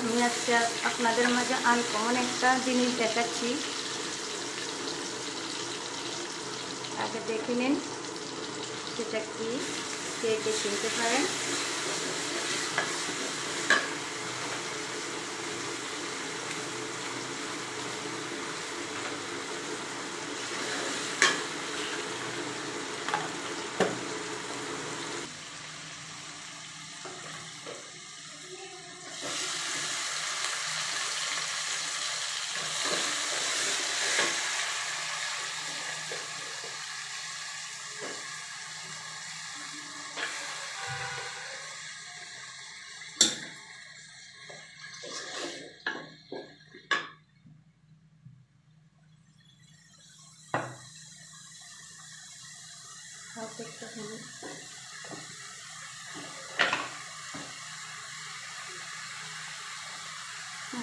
আমি আজকে আপনাদের মাঝে আনকমন একটা জিনিস দেখাচ্ছি। আগে দেখে নিন সেটা কি, কে কে চিনতে পারেন।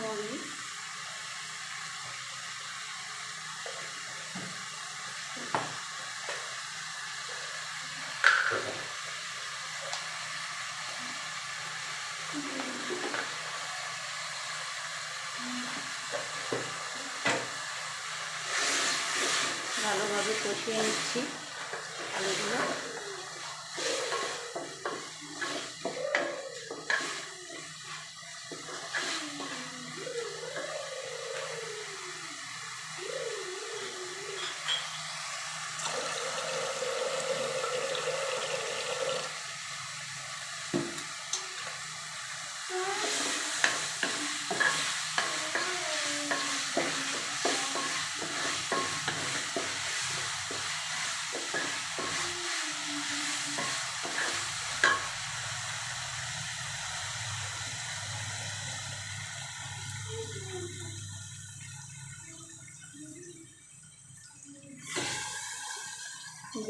মরিচ, ভালোভাবে কষিয়ে নিচ্ছি আলুগুলো।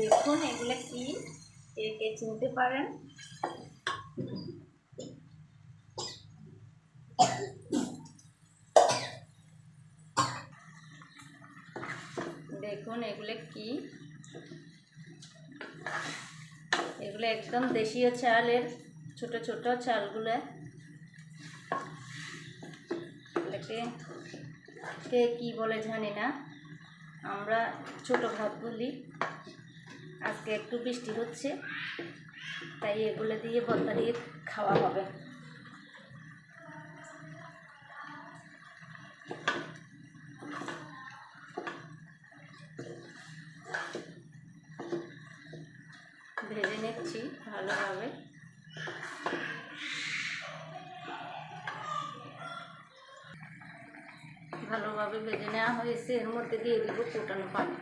দেখুন এগুলো কি, কে কে চিনতে পারেন। দেখুন এগুলো কি, এগুলো একদম দেশীয় চালের ছোট ছোট চালগুলো। এগুলোকে কে কি বলে জানি না, আমরা ছোট ভাত বলি। আজকে একটু বৃষ্টি হচ্ছে তাই এগুলো দিয়ে ভর্তা দিয়ে খাওয়া হবে। ভেজে নিচ্ছি ভালোভাবে। ভালোভাবে ভেজে নেওয়া হয়েছে, এর মধ্যে দিয়ে দিব ফুটানো পানি।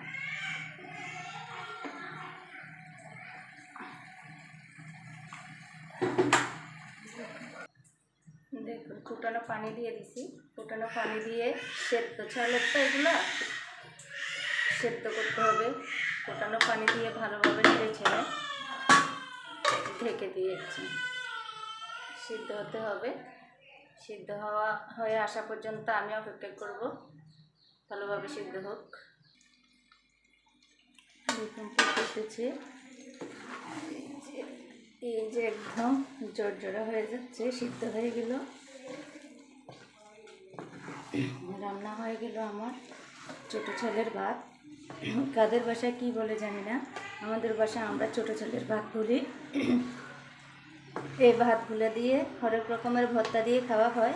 দেখুন ফুটানো পানি দিয়ে দিছি। ফুটানো পানি দিয়ে সেদ্ধ চালের তো এগুলো সেদ্ধ করতে হবে। ফুটানো পানি দিয়ে ভালোভাবে নেড়ে ছেড়ে ঢেকে দিয়েছি। সিদ্ধ হতে হবে। সিদ্ধ হয়ে আসা পর্যন্ত আমি অপেক্ষা করব, ভালোভাবে সিদ্ধ হোক। দেখুন ফুটেছে, এই যে একদম জড়জড়া হয়ে যাচ্ছে, সিদ্ধ হয়ে গেল, রান্না হয়ে গেল আমার ছোট ছেলের ভাত। কাদের বাসায় কি বলে জানি না, আমাদের বাসায় আমরা ছোট ছেলের ভাত বলি। এই ভাতগুলো দিয়ে হরেক রকমের ভর্তা দিয়ে খাওয়া হয়।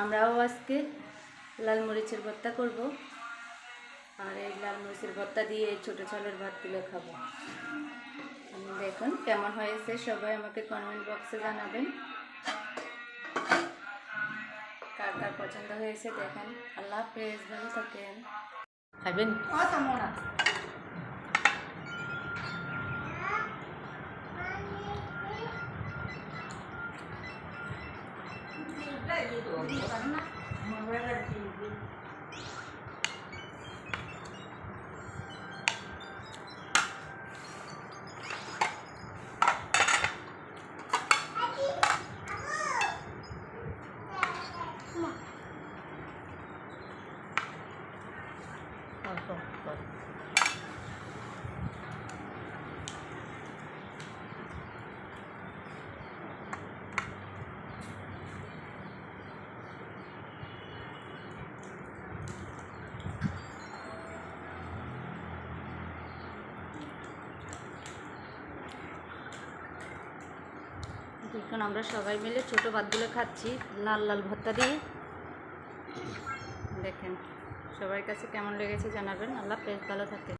আমরাও আজকে লাল মরিচের ভর্তা করব, আর এই লাল মরিচের ভর্তা দিয়ে ছোট ছেলের ভাতগুলো খাবো। দেখুন কেমন হয়েছে, সবাই আমাকে কমেন্ট বক্সে জানাবেন কার কার পছন্দ হয়েছে। দেখেন, আল্লাহ হাফেজ, ভালো থাকেন। খাবেন না এখন আমরা সবাই মিলে ছোটো ভাতগুলো খাচ্ছি লাল লাল ভর্তা দিয়ে। দেখেন সবার কাছে কেমন লেগেছে জানাবেন। আল্লাহ হাফেজ, ভালো থাকে।